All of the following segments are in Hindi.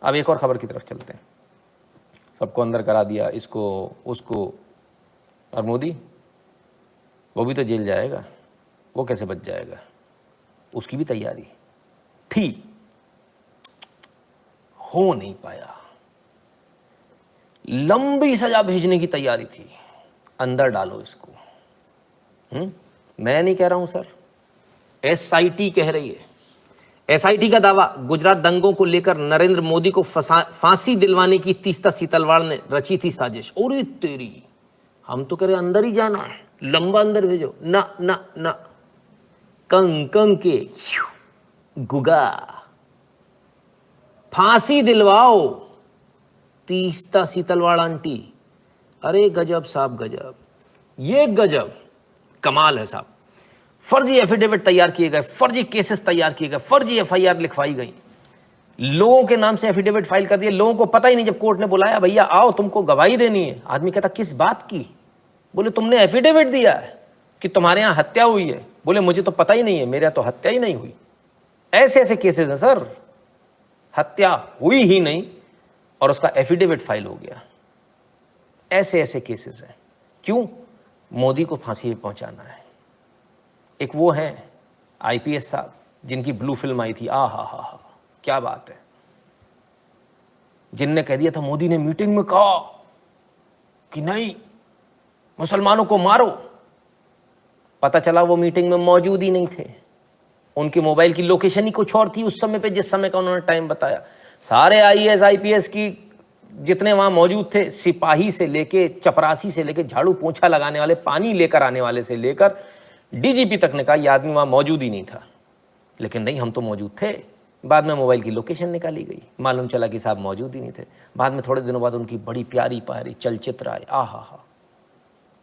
अब एक और खबर की तरफ चलते हैं। सबको अंदर करा दिया, इसको उसको, और मोदी वो भी तो जेल जाएगा, वो कैसे बच जाएगा? उसकी भी तैयारी थी, हो नहीं पाया। लंबी सजा भेजने की तैयारी थी, अंदर डालो इसको। मैं नहीं कह रहा हूं सर, एसआईटी कह रही है। एसआईटी का दावा, गुजरात दंगों को लेकर नरेंद्र मोदी को फांसी दिलवाने की तीस्ता सीतलवाड़ ने रची थी साजिश। और तेरी, हम तो कह रहे अंदर ही जाना है, लंबा अंदर भेजो। ना ना ना, कंग कंग के गुगा, फांसी दिलवाओ तीस्ता सीतलवाड़ आंटी। अरे गजब साहब गजब, ये गजब कमाल है साहब। फर्जी एफिडेविट तैयार किए गए, फर्जी केसेस तैयार किए गए, फर्जी एफआईआर लिखवाई गई, लोगों के नाम से एफिडेविट फाइल कर दिए। लोगों को पता ही नहीं, जब कोर्ट ने बुलाया भैया आओ तुमको गवाही देनी है, आदमी कहता किस बात की? बोले तुमने एफिडेविट दिया है कि तुम्हारे यहां हत्या हुई है। बोले मुझे तो पता ही नहीं है, मेरे यहां तो हत्या ही नहीं हुई। ऐसे ऐसे केसेस हैं सर, हत्या हुई ही नहीं और उसका एफिडेविट फाइल हो गया। ऐसे ऐसे केसेस हैं। क्यों? मोदी को फांसी पे पहुंचाना है। एक वो है आईपीएस साहब जिनकी ब्लू फिल्म आई थी, हा, क्या बात है, जिनने कह दिया था मोदी ने मीटिंग में कहा कि नहीं मुसलमानों को मारो। पता चला वो मीटिंग में मौजूद ही नहीं थे, उनके मोबाइल की लोकेशन ही कुछ और थी उस समय पे, जिस समय का उन्होंने टाइम बताया। सारे आईएएस आईपीएस की जितने वहां मौजूद थे, सिपाही से लेके चपरासी से लेके झाड़ू पोंछा लगाने वाले, पानी लेकर आने वाले से लेकर डीजीपी तक ने कहा यह आदमी वहां मौजूद ही नहीं था। लेकिन नहीं, हम तो मौजूद थे। बाद में मोबाइल की लोकेशन निकाली गई, मालूम चला कि साहब मौजूद ही नहीं थे। बाद में थोड़े दिनों बाद उनकी बड़ी प्यारी प्यारी चलचित्र आए। हा,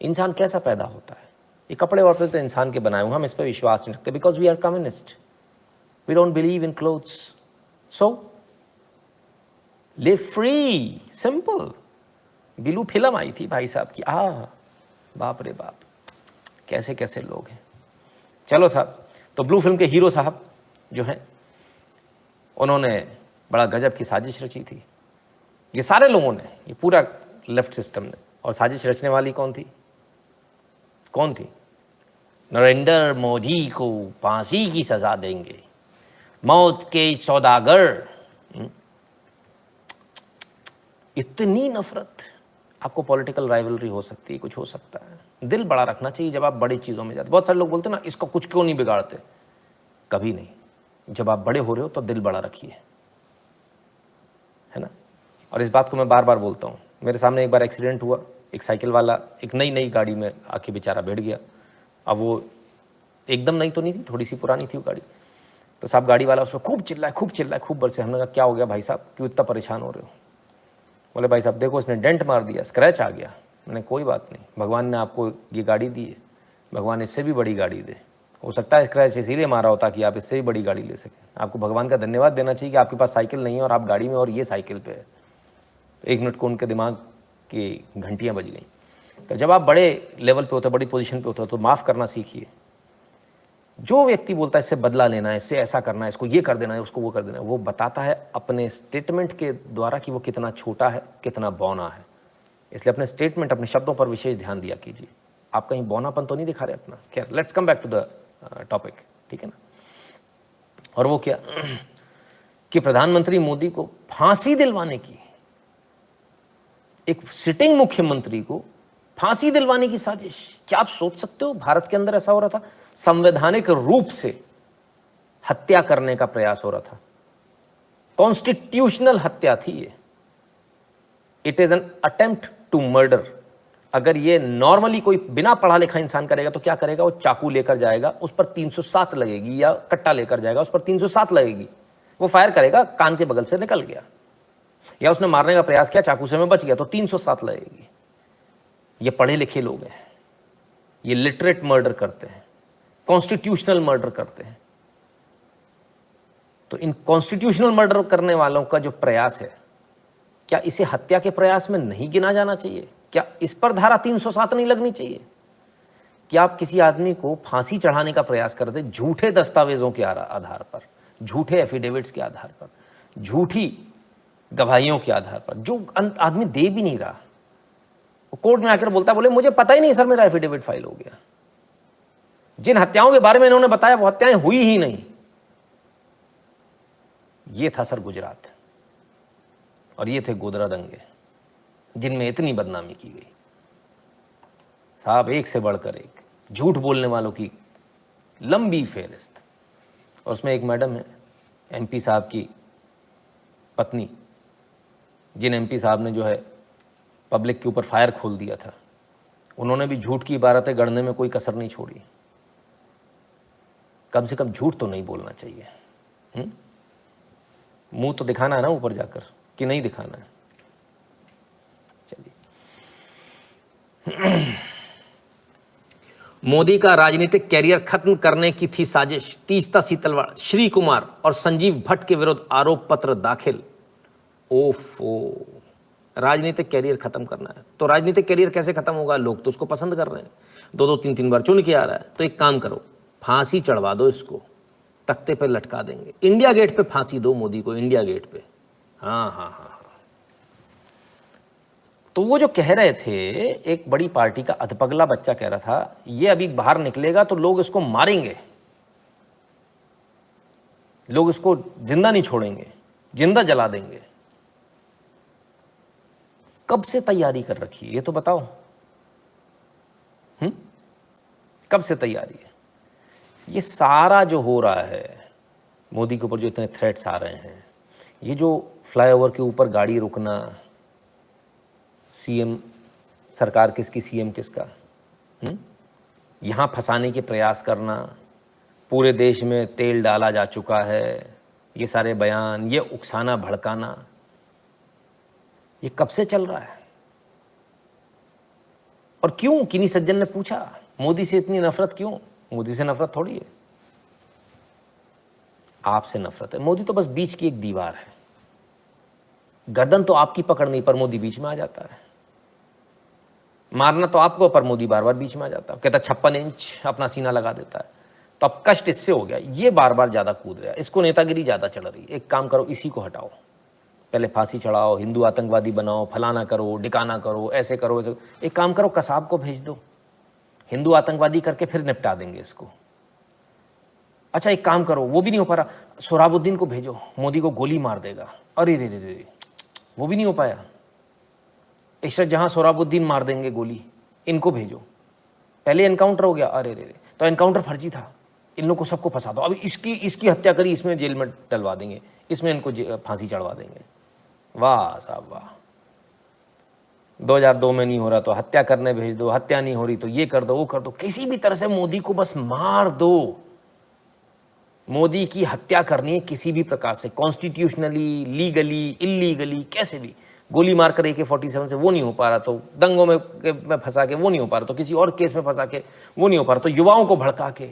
इंसान कैसा पैदा होता है? ये कपड़े वपड़े तो इंसान के बनाए हुए, हम इस पर विश्वास नहीं रखते, because we are communist, we don't believe in clothes. So live free, simple. Blue film आई थी भाई साहब की, बाप रे बाप, कैसे कैसे लोग हैं। चलो साहब, तो ब्लू फिल्म के हीरो साहब जो हैं, उन्होंने बड़ा गजब की साजिश रची थी। ये सारे लोगों ने, ये पूरा लेफ्ट सिस्टम ने। और साजिश रचने वाली कौन थी? कौन थी? नरेंद्र मोदी को फांसी की सजा देंगे, मौत के सौदागर। इतनी नफरत। आपको पॉलिटिकल राइवलरी हो सकती है, कुछ हो सकता है, दिल बड़ा रखना चाहिए जब आप बड़ी चीज़ों में जाते। बहुत सारे लोग बोलते हैं ना इसको कुछ क्यों नहीं बिगाड़ते, कभी नहीं। जब आप बड़े हो रहे हो तो दिल बड़ा रखिए, है ना। और इस बात को मैं बार बार बोलता हूँ। मेरे सामने एक बार एक्सीडेंट हुआ, एक साइकिल वाला एक नई गाड़ी में आके बेचारा बैठ गया। अब वो एकदम नई तो नहीं थी, थोड़ी सी पुरानी थी वो गाड़ी। तो साहब गाड़ी वाला उसमें खूब चिल्लाए, खूब बरसे। हमने कहा क्या हो गया भाई साहब, क्यों इतना परेशान हो रहे हो? बोले भाई साहब देखो इसने डेंट मार दिया, स्क्रैच आ गया। मैंने कोई बात नहीं, भगवान ने आपको ये गाड़ी दी है, भगवान इससे भी बड़ी गाड़ी दे। हो सकता है स्क्रैच इसीलिए मारा होता कि आप इससे भी बड़ी गाड़ी ले सकें। आपको भगवान का धन्यवाद देना चाहिए कि आपके पास साइकिल नहीं है और आप गाड़ी में और ये साइकिल पे है। तो 1 मिनट को उनके दिमाग की घंटियाँ बज गई। तो जब आप बड़े लेवल पे होते हो, बड़ी पोजीशन पे होते हो, तो माफ़ करना सीखिए। जो व्यक्ति बोलता है इससे बदला लेना है, इससे ऐसा करना है, इसको ये कर देना है, उसको वो कर देना है, वो बताता है अपने स्टेटमेंट के द्वारा कि वो कितना छोटा है, कितना बौना है। इसलिए अपने स्टेटमेंट, अपने शब्दों पर विशेष ध्यान दिया कीजिए। आप कहीं बौनापन तो नहीं दिखा रहे अपना। खैर, let's come back to the topic, ठीक है ना। और वो क्या कि प्रधानमंत्री मोदी को फांसी दिलवाने की, एक सिटिंग मुख्यमंत्री को फांसी दिलवाने की साजिश। क्या आप सोच सकते हो भारत के अंदर ऐसा हो रहा था? संवैधानिक रूप से हत्या करने का प्रयास हो रहा था, कॉन्स्टिट्यूशनल हत्या थी ये। It is an attempt to murder. अगर ये नॉर्मली कोई बिना पढ़ा लिखा इंसान करेगा तो क्या करेगा? वो चाकू लेकर जाएगा, उस पर 307 लगेगी, या कट्टा लेकर जाएगा, उस पर 307 लगेगी। वो फायर करेगा, कान के बगल से निकल गया, या उसने मारने का प्रयास किया, चाकू से में बच गया, तो 307 लगेगी। ये पढ़े लिखे लोग हैं, ये लिटरेट मर्डर करते हैं, कॉन्स्टिट्यूशनल मर्डर करते हैं। तो इन कॉन्स्टिट्यूशनल मर्डर करने वालों का जो प्रयास है, क्या इसे हत्या के प्रयास में नहीं गिना जाना चाहिए? क्या इस पर धारा 307 नहीं लगनी चाहिए? क्या आप किसी आदमी को फांसी चढ़ाने का प्रयास करते झूठे दस्तावेजों के आधार पर, झूठे एफिडेविट्स के आधार पर, झूठी गवाहियों के आधार पर, जो आदमी दे भी नहीं रहा, वो कोर्ट में आकर बोलता, बोले मुझे पता ही नहीं सर, मेरा एफिडेविट फाइल हो गया। जिन हत्याओं के बारे में इन्होंने बताया वो हत्याएं हुई ही नहीं। ये था सर गुजरात, और ये थे गोधरा दंगे, जिनमें इतनी बदनामी की गई। साहब, एक से बढ़कर एक झूठ बोलने वालों की लंबी फेहरिस्त। और उसमें एक मैडम है, एमपी साहब की पत्नी, जिन एमपी साहब ने जो है पब्लिक के ऊपर फायर खोल दिया था, उन्होंने भी झूठ की इबारतें गढ़ने में कोई कसर नहीं छोड़ी। कम से कम झूठ तो नहीं बोलना चाहिए। मुंह तो दिखाना है ना ऊपर जाकर, कि नहीं दिखाना है। चलिए, मोदी का राजनीतिक कैरियर खत्म करने की थी साजिश, तीस्ता सीतलवाड़, श्री कुमार और संजीव भट्ट के विरुद्ध आरोप पत्र दाखिल। ओफो, राजनीतिक कैरियर खत्म करना है तो राजनीतिक कैरियर कैसे खत्म होगा? लोग तो उसको पसंद कर रहे हैं, 2-2 3-3 बार चुन के आ रहा है। तो एक काम करो, फांसी चढ़वा दो इसको, तख्ते पे लटका देंगे। इंडिया गेट पे फांसी दो मोदी को, इंडिया गेट पे। हाँ हाँ हाँ। तो वो जो कह रहे थे, एक बड़ी पार्टी का अधपगला बच्चा कह रहा था, ये अभी बाहर निकलेगा तो लोग इसको मारेंगे, लोग इसको जिंदा नहीं छोड़ेंगे, जिंदा जला देंगे। कब से तैयारी कर रखी है ये तो बताओ। कब से तैयारी है? ये सारा जो हो रहा है, मोदी के ऊपर जो इतने थ्रेट्स आ रहे हैं, ये जो फ्लाईओवर के ऊपर गाड़ी रुकना, सीएम सरकार किसकी, सीएम किसका, यहां फंसाने के प्रयास करना, पूरे देश में तेल डाला जा चुका है, ये सारे बयान, ये उकसाना भड़काना, ये कब से चल रहा है? और क्यों? किन्हीं सज्जन ने पूछा, मोदी से इतनी नफरत क्यों? मोदी से नफरत थोड़ी है, आपसे नफरत है। मोदी तो बस बीच की एक दीवार है, गर्दन तो आपकी पकड़नी, पर मोदी बीच में आ जाता है। मारना तो आपको, पर मोदी बार बार बीच में आ जाता है, कहता 56 इंच अपना सीना लगा देता है। तो अब कष्ट इससे हो गया, ये बार बार ज्यादा कूद रहा है, इसको नेतागिरी ज्यादा चढ़ रही है। एक काम करो, इसी को हटाओ, पहले फांसी चढ़ाओ, हिंदू आतंकवादी बनाओ, फलाना करो, डिकाना करो, ऐसे करो, ऐसे। एक काम करो, कसाब को भेज दो, हिंदू आतंकवादी करके फिर निपटा देंगे इसको। अच्छा एक काम करो, वो भी नहीं हो पा रहा, सोहराबुद्दीन को भेजो, मोदी को गोली मार देगा। अरे रे रे रे, वो भी नहीं हो पाया। इशरत जहां, सोहराबुद्दीन मार देंगे गोली, इनको भेजो। पहले एनकाउंटर हो गया, अरे रे रे, तो एनकाउंटर फर्जी था, इन लोगों को सबको फंसा दो। अब इसकी हत्या करी, इसमें जेल में डलवा देंगे, इसमें इनको फांसी चढ़वा देंगे। वाह साहब वाह। 2002 में नहीं हो रहा तो हत्या करने भेज दो, हत्या नहीं हो रही तो ये कर दो, वो कर दो, किसी भी तरह से मोदी को बस मार दो। मोदी की हत्या करनी है किसी भी प्रकार से, कॉन्स्टिट्यूशनली, लीगली, इलीगली, कैसे भी। गोली मारकर AK-47 से वो नहीं हो पा रहा, तो दंगों में फंसा के वो नहीं हो पा रहा, तो किसी और केस में फंसा के वो नहीं हो पा रहा, तो युवाओं को भड़का के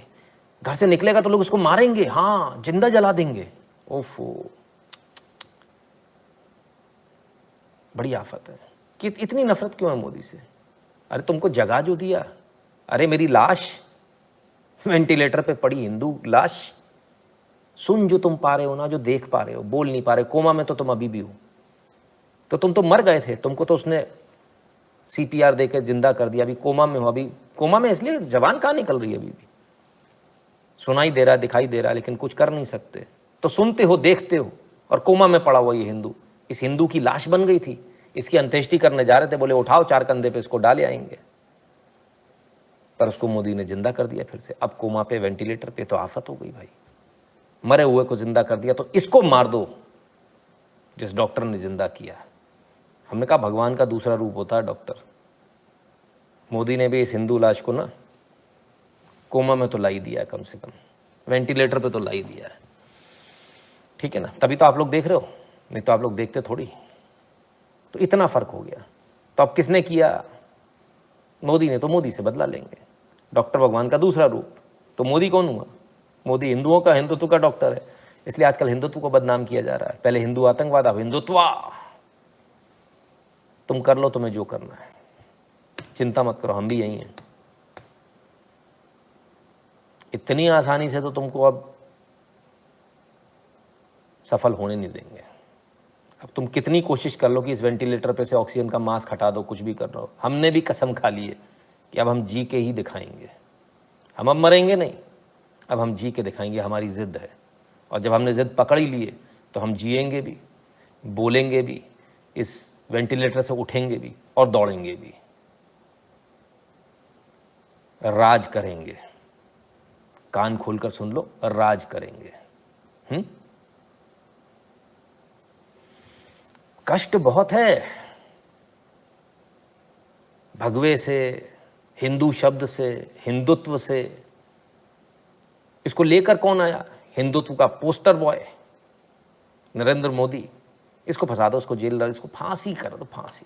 घर से निकलेगा तो लोग उसको मारेंगे, हाँ, जिंदा जला देंगे। ओफो, बड़ी आफत है। कि इतनी नफरत क्यों है मोदी से? अरे तुमको जगा जो दिया, अरे मेरी लाश वेंटिलेटर पे पड़ी, हिंदू लाश, सुन जो तुम पा रहे हो ना, जो देख पा रहे हो, बोल नहीं पा रहे, कोमा में तो तुम अभी भी हो। तो तुम तो मर गए थे, तुमको तो उसने CPR देकर जिंदा कर दिया, अभी कोमा में हो। अभी कोमा में इसलिए जबान कहाँ निकल रही है, अभी भी सुनाई दे रहा है, दिखाई दे रहा है, लेकिन कुछ कर नहीं सकते। तो सुनते हो, देखते हो, और कोमा में पड़ा हुआ ये हिंदू, इस हिंदू की लाश बन गई थी, इसकी अंत्येष्टि करने जा रहे थे, बोले उठाओ 4 कंधे पे इसको डाले आएंगे, पर उसको मोदी ने जिंदा कर दिया फिर से। अब कोमा पे, वेंटिलेटर पे, तो आफत हो गई भाई। मरे हुए को जिंदा कर दिया, तो इसको मार दो जिस डॉक्टर ने जिंदा किया। हमने कहा भगवान का दूसरा रूप होता है डॉक्टर। मोदी ने भी इस हिंदू लाश को ना कोमा में तो ला ही दिया है, कम से कम वेंटिलेटर पे तो ला ही दिया है, ठीक है ना। तभी तो आप लोग देख रहे हो, नहीं तो आप लोग देखते थोड़ी। तो इतना फर्क हो गया। तो अब किसने किया? मोदी ने। तो मोदी से बदला लेंगे। डॉक्टर भगवान का दूसरा रूप, तो मोदी कौन हुआ? मोदी हिंदुओं का, हिंदुत्व का डॉक्टर है। इसलिए आजकल हिंदुत्व को बदनाम किया जा रहा है। पहले हिंदू आतंकवाद, अब हिंदुत्व। तुम कर लो तुम्हें जो करना है, चिंता मत करो, हम भी यही हैं। इतनी आसानी से तो तुमको अब सफल होने नहीं देंगे। अब तुम कितनी कोशिश कर लो कि इस वेंटिलेटर पे से ऑक्सीजन का मास्क हटा दो, कुछ भी कर रहे हो, हमने भी कसम खा ली है कि अब हम जी के ही दिखाएंगे। हम अब मरेंगे नहीं, अब हम जी के दिखाएंगे, हमारी ज़िद है। और जब हमने ज़िद पकड़ ही लिए तो हम जिएंगे भी, बोलेंगे भी, इस वेंटिलेटर से उठेंगे भी और दौड़ेंगे भी, राज करेंगे। कान खोलकर सुन लो, राज करेंगे। कष्ट बहुत है, भगवे से, हिंदू शब्द से, हिंदुत्व से। इसको लेकर कौन आया? हिंदुत्व का पोस्टर बॉय नरेंद्र मोदी। इसको फंसा दो, इसको जेल डाल, इसको फांसी कर दो, फांसी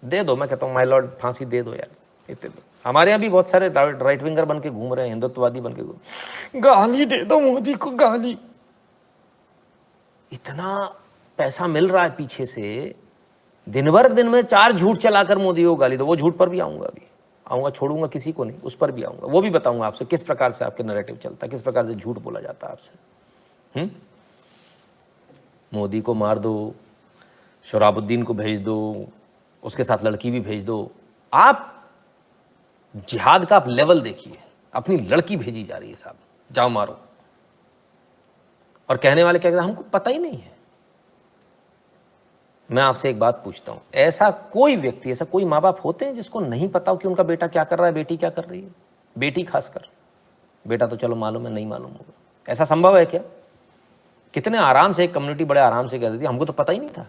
दे दो। मैं कहता हूँ माय लॉर्ड, फांसी दे दो यार, इतने दो। हमारे यहाँ भी बहुत सारे राइट विंगर बन के घूम रहे हैं, हिंदुत्ववादी बन के घूम, गाली दे दो मोदी को, गाली। इतना पैसा मिल रहा है पीछे से, दिन भर दिन में 4 झूठ चलाकर मोदी को गाली दो। वो झूठ पर भी आऊँगा, अभी आऊँगा, छोड़ूंगा किसी को नहीं, उस पर भी आऊँगा। वो भी बताऊँगा आपसे किस प्रकार से आपके नैरेटिव चलता है, किस प्रकार से झूठ बोला जाता है आपसे। मोदी को मार दो, शराबुद्दीन को भेज दो, उसके साथ लड़की भी भेज दो। आप जिहाद का आप लेवल देखिए, अपनी लड़की भेजी जा रही है साहब, जाओ मारो। और कहने वाले क्या कहते हैं, हमको पता ही नहीं है। मैं आपसे एक बात पूछता हूं, ऐसा कोई व्यक्ति, ऐसा कोई माँ बाप होते हैं जिसको नहीं पता हो कि उनका बेटा क्या कर रहा है, बेटी क्या कर रही है? बेटी खासकर, बेटा तो चलो मालूम है, नहीं मालूम होगा। ऐसा संभव है क्या? कितने आराम से एक कम्युनिटी बड़े आराम से कह देती, हमको तो पता ही नहीं था।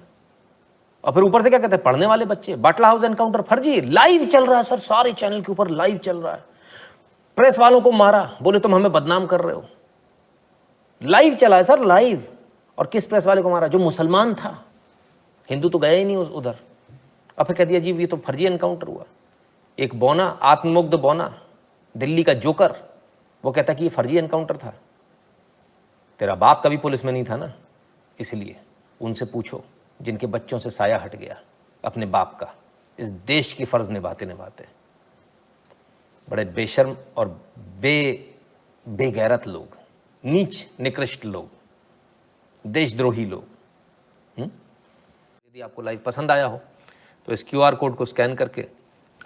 और फिर ऊपर से क्या कहते हैं, पढ़ने वाले बच्चे, बाटला हाउस एनकाउंटर फर्जी, लाइव चल रहा है सर, सारे चैनल के ऊपर लाइव चल रहा है। प्रेस वालों को मारा, बोले तुम हमें बदनाम कर रहे हो। लाइव चला है सर, लाइव। और किस प्रेस वाले को मारा? जो मुसलमान था, हिंदू तो गया ही नहीं उधर। अब फिर कह दिया जी ये तो फर्जी एनकाउंटर हुआ। एक बौना, आत्ममुग्ध बौना, दिल्ली का जोकर, वो कहता कि ये फर्जी एनकाउंटर था। तेरा बाप कभी पुलिस में नहीं था ना, इसलिए उनसे पूछो जिनके बच्चों से साया हट गया अपने बाप का, इस देश की फर्ज निभाते निभाते। बड़े बेशर्म और बेगैरत लोग, नीच निकृष्ट लोग, देशद्रोही लोग। यदि आपको लाइव पसंद आया हो तो इस QR कोड को स्कैन करके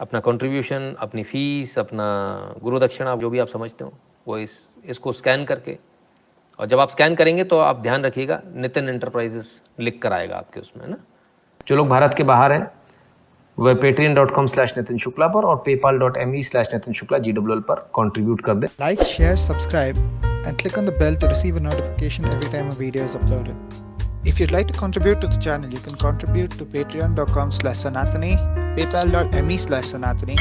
अपना कंट्रीब्यूशन, अपनी फीस, अपना गुरु दक्षिणा, जो भी आप समझते हो, वो इसको स्कैन करके, और जब आप स्कैन करेंगे तो आप ध्यान रखिएगा नितिन एंटरप्राइजेस लिख कर आएगा आपके उसमें ना। जो लोग भारत के बाहर हैं वह patreon.com/नितिन शुक्ला पर और paypal.me/नितिन शुक्ला GWL पर कंट्रीब्यूट कर दें। Like, share, subscribe and click on the bell to receive a notification every time a video is uploaded. If you'd like to contribute to the channel, you can contribute to patreon.com/Sanatani, paypal.me/Sanatani